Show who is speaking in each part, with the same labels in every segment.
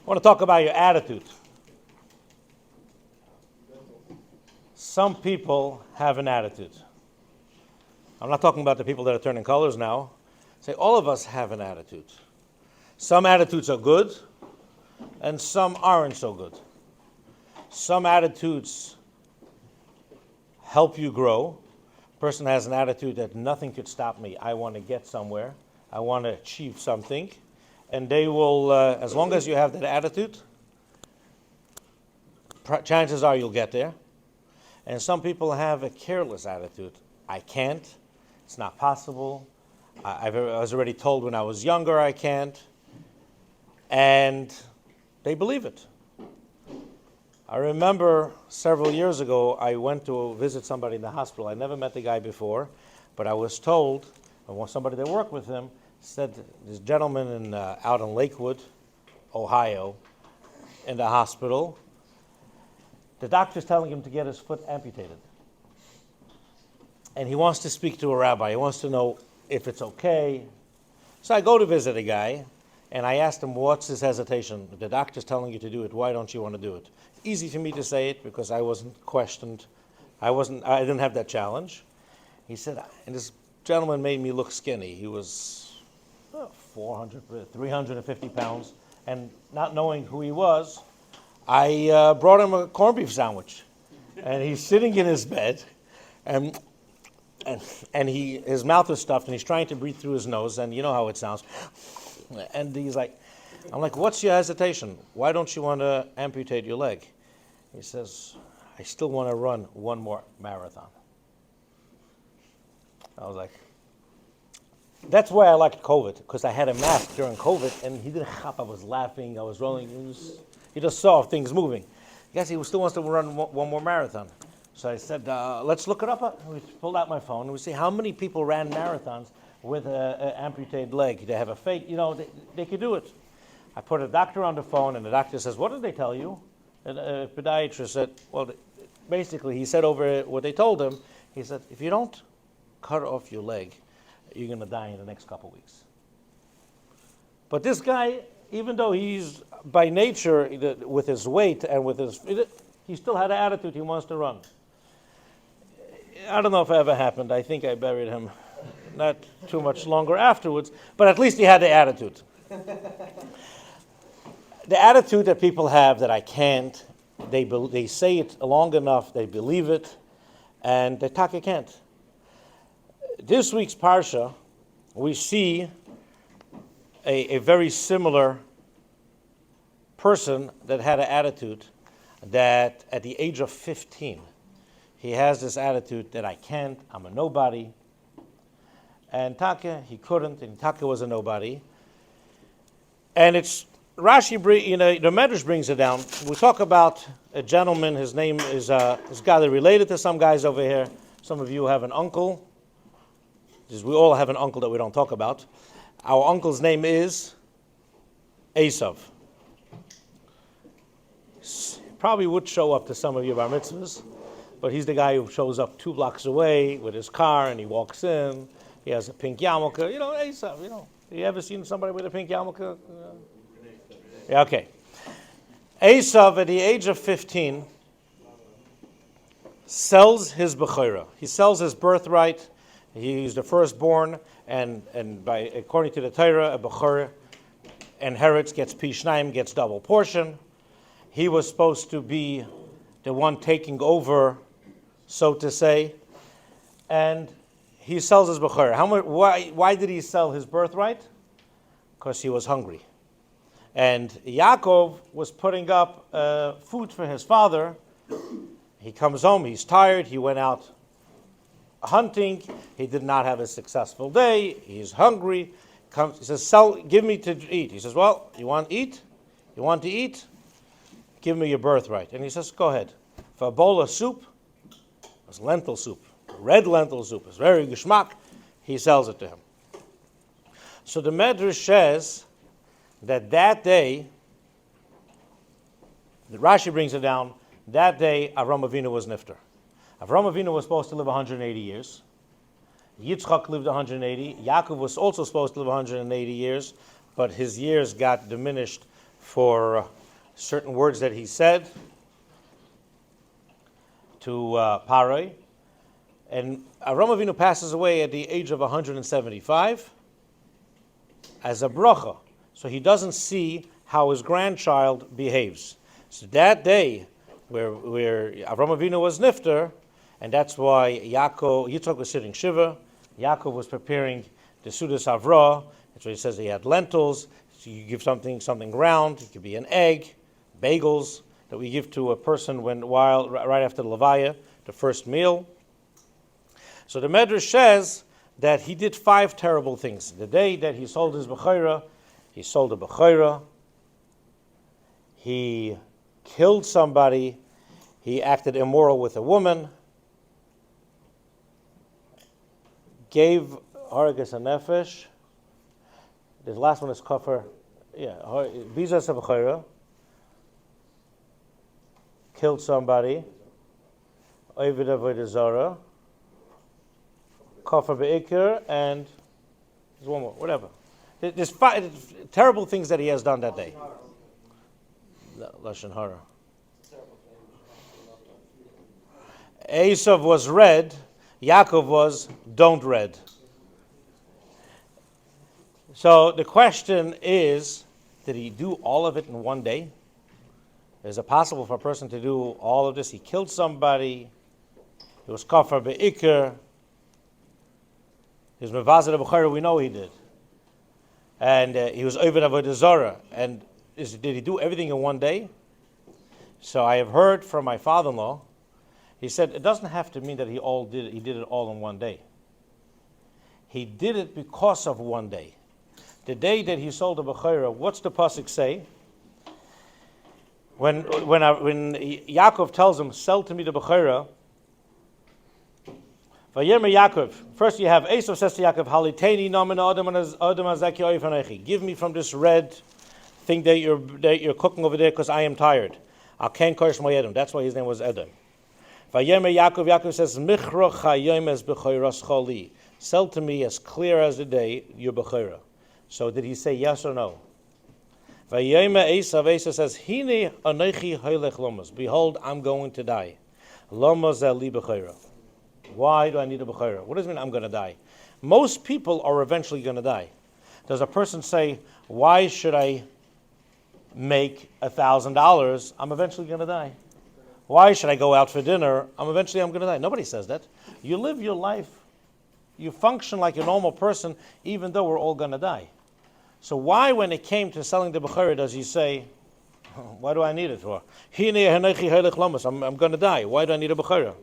Speaker 1: want to talk about your attitude. Some people have an attitude. I'm not talking about the people that are turning colors now. Say all of us have an attitude. Some attitudes are good, and some aren't so good. Some attitudes help you grow. A person has an attitude that nothing could stop me. I want to get somewhere. I want to achieve something. And they will, as long as you have that attitude, chances are you'll get there. And some people have a careless attitude. I can't. It's not possible. I was already told when I was younger I can't. And they believe it. I remember several years ago, I went to visit somebody in the hospital. I never met the guy before, but I was told, somebody that worked with him said this gentleman out in Lakewood, Ohio, in the hospital, the doctor's telling him to get his foot amputated. And he wants to speak to a rabbi. He wants to know if it's okay. So I go to visit a guy, and I asked him, what's his hesitation? The doctor's telling you to do it. Why don't you want to do it? Easy for me to say it because I wasn't questioned. I didn't have that challenge. He said, and this gentleman made me look skinny. He was 350 pounds. And not knowing who he was, I brought him a corned beef sandwich. And he's sitting in his bed, and his mouth is stuffed, and he's trying to breathe through his nose, and you know how it sounds. And he's like, I'm like, what's your hesitation? Why don't you want to amputate your leg? He says, I still want to run one more marathon. I was like, that's why I liked COVID, because I had a mask during COVID, and he didn't hop. I was laughing, I was rolling. He just saw things moving. Yes, he still wants to run one more marathon. So I said, let's look it up. We pulled out my phone, and we see how many people ran marathons with an amputated leg. They have a fake, they could do it. I put a doctor on the phone, and the doctor says, what did they tell you? And a podiatrist said, well, basically, he said over what they told him, he said, if you don't cut off your leg, you're going to die in the next couple weeks. But this guy, even though he's by nature, with his weight and with he still had an attitude, he wants to run. I don't know if it ever happened. I think I buried him not too much longer afterwards, but at least he had the attitude. The attitude that people have that I can't, they say it long enough, they believe it, and they taka can't. This week's Parsha, we see a very similar person that had an attitude that at the age of 15, he has this attitude that I can't, I'm a nobody. And Taka, he couldn't, and Taka was a nobody. And it's Rashi, the Medrash brings it down. We talk about a gentleman, his name is got related to some guys over here. Some of you have an uncle. We all have an uncle that we don't talk about. Our uncle's name is Esav. Probably would show up to some of your bar mitzvahs, but he's the guy who shows up 2 blocks away with his car, and he walks in. He has a pink yarmulke. Esav, You ever seen somebody with a pink yarmulke? Yeah, okay. Esav, at the age of 15, sells his bechorah. He sells his birthright. He's the firstborn, and according to the Torah, a bechorah inherits, gets pishnaim, gets double portion. He was supposed to be the one taking over, so to say, and he sells his bechorah. Why did he sell his birthright? Because he was hungry. And Yaakov was putting up food for his father. He comes home, he's tired, he went out hunting, he did not have a successful day, he's hungry. He says, give me to eat. He says, well, you want to eat? You want to eat? Give me your birthright. And he says, go ahead. For a bowl of soup, it's lentil soup, red lentil soup, it's very geschmack, he sells it to him. So the Medrash says that day, the Rashi brings it down, that day Avram Avinu was nifter. Avram Avinu was supposed to live 180 years. Yitzchak lived 180. Yaakov was also supposed to live 180 years, but his years got diminished for certain words that he said to Paroi. And Avraham Avinu passes away at the age of 175 as a bracha. So he doesn't see how his grandchild behaves. So that day where Avraham Avinu was nifter, and that's why Yitzchak was sitting shiva, Yaakov was preparing the Sudas Avrah. That's why he says he had lentils. So you give something round. It could be an egg, bagels that we give to a person right after the Levaya, the first meal. So the Medrash says that he did 5 terrible things. The day that he sold his Bechorah, he sold a Bechorah. He killed somebody. He acted immoral with a woman. Gave Haragas a Nefesh. The last one is Kafar. Bizas a Bechorah. Killed somebody. Ovid Avodah Zarah. Kafar Be'ikr, and there's one more, whatever. There's 5 terrible things that he has done that day. Lashon Hara. Esav was red, Yaakov was don't red. So the question is, did he do all of it in one day? Is it possible for a person to do all of this? He killed somebody, it was Kafar Be'ikr, his Mevazah Bechorah, we know he did. And he was Ovid Avodah Zarah. And did he do everything in one day? So I have heard from my father-in-law, he said it doesn't have to mean that he did it all in one day. He did it because of one day. The day that he sold the Bechorah, what's the pasuk say? When Yaakov tells him, sell to me the Bechorah, Vayemer Yaakov. First you have Esav says to Yaakov, Haliteni namen adam azaki oifanechi. Give me from this red thing that you're cooking over there because I am tired. Alken kosh moyedem. That's why his name was Edom. Vayemer Yaakov. Yaakov says, Michro chayim es b'choras choli. Sell to me as clear as the day your bechorah. So did he say yes or no? Vayemer Esav. Esav says, Hine anechi hoylech lomas. Behold, I'm going to die. Lomas eli bechorah. Why do I need a Bechorah? What does it mean I'm going to die? Most people are eventually going to die. Does a person say, why should I make $1,000? I'm eventually going to die. Why should I go out for dinner? I'm going to die. Nobody says that. You live your life. You function like a normal person, even though we're all going to die. So why, when it came to selling the Bechorah, does he say, why do I need it for? I'm going to die. Why do I need a Bechorah?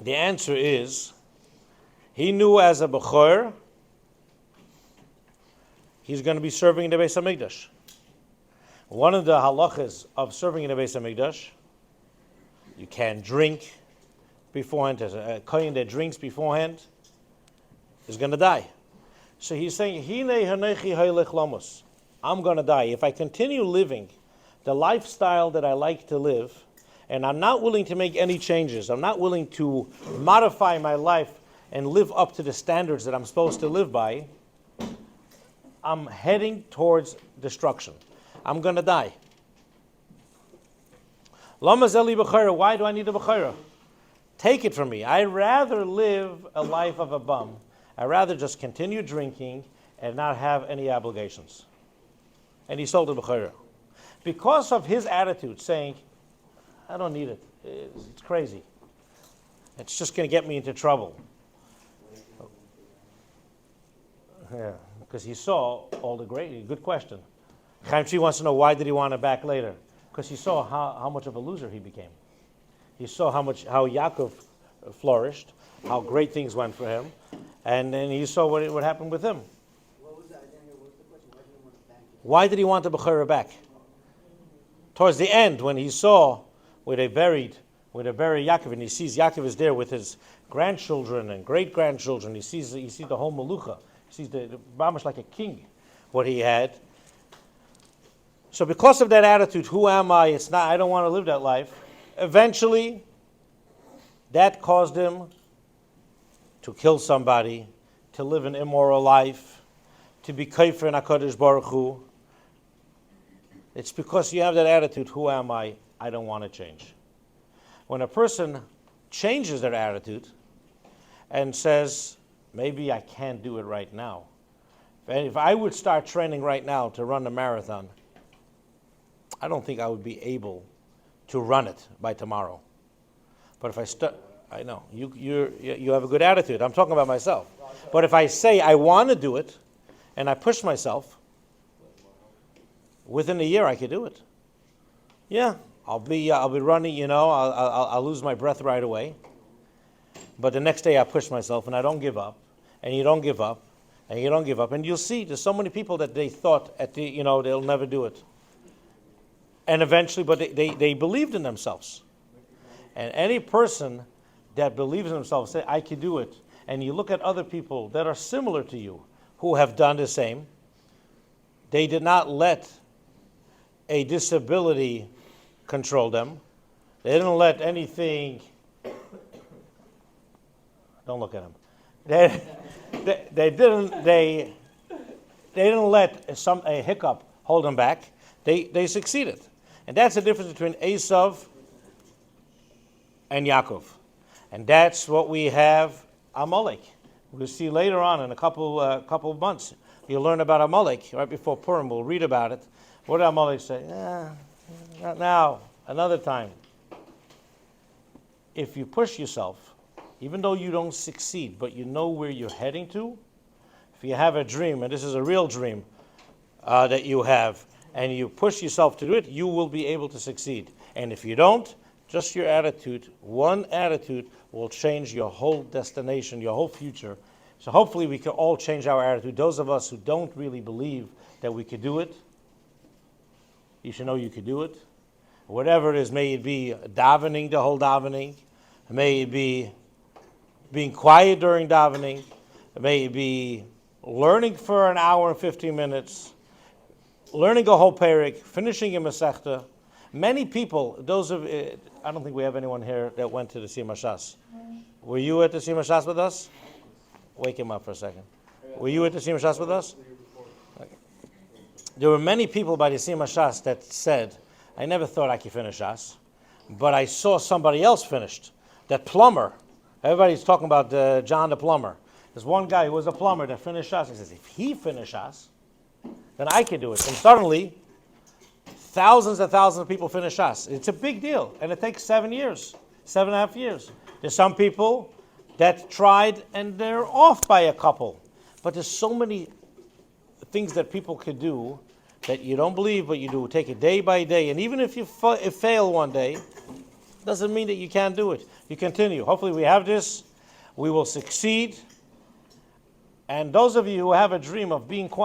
Speaker 1: The answer is, he knew as a Bechor, he's going to be serving in the Beis HaMikdash. One of the halachas of serving in the Beis HaMikdash, you can't drink beforehand. There's a kohen that drinks beforehand is going to die. So he's saying, Hine hanechi haylech lamos. I'm going to die. If I continue living the lifestyle that I like to live, and I'm not willing to make any changes, I'm not willing to modify my life and live up to the standards that I'm supposed to live by, I'm heading towards destruction. I'm going to die. Lama zeli b'chorah. Why do I need a b'chorah? Take it from me. I'd rather live a life of a bum. I'd rather just continue drinking and not have any obligations. And he sold the b'chorah. Because of his attitude, saying, I don't need it. It's crazy. It's just going to get me into trouble. Yeah, because he saw all the great. Good question. Chaim Chi wants to know, why did he want it back later? Because he saw how much of a loser he became. He saw how Yaakov flourished, how great things went for him, and then he saw what happened with him.
Speaker 2: What was that? What was the question?
Speaker 1: Why did he want the Bechorah back? Towards the end, when he saw where they buried Yaakov, and he sees Yaakov is there with his grandchildren and great-grandchildren, he sees the whole Melucha, he sees the Mamash like a king, what he had. So because of that attitude, who am I? I don't want to live that life. Eventually, that caused him to kill somebody, to live an immoral life, to be kaifer in HaKadosh Baruch Hu, it's because you have that attitude, who am I? I don't want to change. When a person changes their attitude and says, maybe I can't do it right now. If I would start training right now to run a marathon, I don't think I would be able to run it by tomorrow. But if I start, I know, you have a good attitude. I'm talking about myself. But if I say I want to do it, and I push myself, within a year I could do it. Yeah, I'll be running, I'll lose my breath right away. But the next day I push myself and I don't give up, and you don't give up, and you don't give up. And you'll see there's so many people that they thought they'll never do it. And eventually, but they believed in themselves. And any person that believes in themselves, say, I can do it. And you look at other people that are similar to you, who have done the same. They did not let a disability control them. They didn't let anything. Don't look at them. They didn't let a hiccup hold them back. They succeeded, and that's the difference between Esav and Yaakov, and that's what we have Amalek. We'll see later on in a couple of months. You'll learn about Amalek right before Purim. We'll read about it. What did Amalek say? Not now, another time. If you push yourself, even though you don't succeed, but you know where you're heading to, if you have a dream, and this is a real dream that you have, and you push yourself to do it, you will be able to succeed. And if you don't, just your attitude, one attitude will change your whole destination, your whole future. So hopefully we can all change our attitude. Those of us who don't really believe that we could do it, you should know you could do it. Whatever it is, may it be davening, the whole davening, may it be being quiet during davening, may it be learning for an hour and 15 minutes, learning a whole parak, finishing a Masechta. Many people, I don't think we have anyone here that went to the Siyum HaShas. Were you at the Siyum HaShas with us? Wake him up for a second. Were you at the Siyum HaShas with us? Okay. There were many people by the Siyum HaShas that said, I never thought I could finish Shas, but I saw somebody else finished. That plumber. Everybody's talking about John the plumber. There's one guy who was a plumber that finished Shas. He says, if he finished Shas, then I can do it. And suddenly, thousands and thousands of people finish Shas. It's a big deal, and it takes 7 years, 7.5 years. There's some people that tried, and they're off by a couple. But there's so many things that people could do that you don't believe, but you do. Take it day by day, and even if you fail one day, doesn't mean that you can't do it. You continue. Hopefully we have this. We will succeed. And those of you who have a dream of being quiet,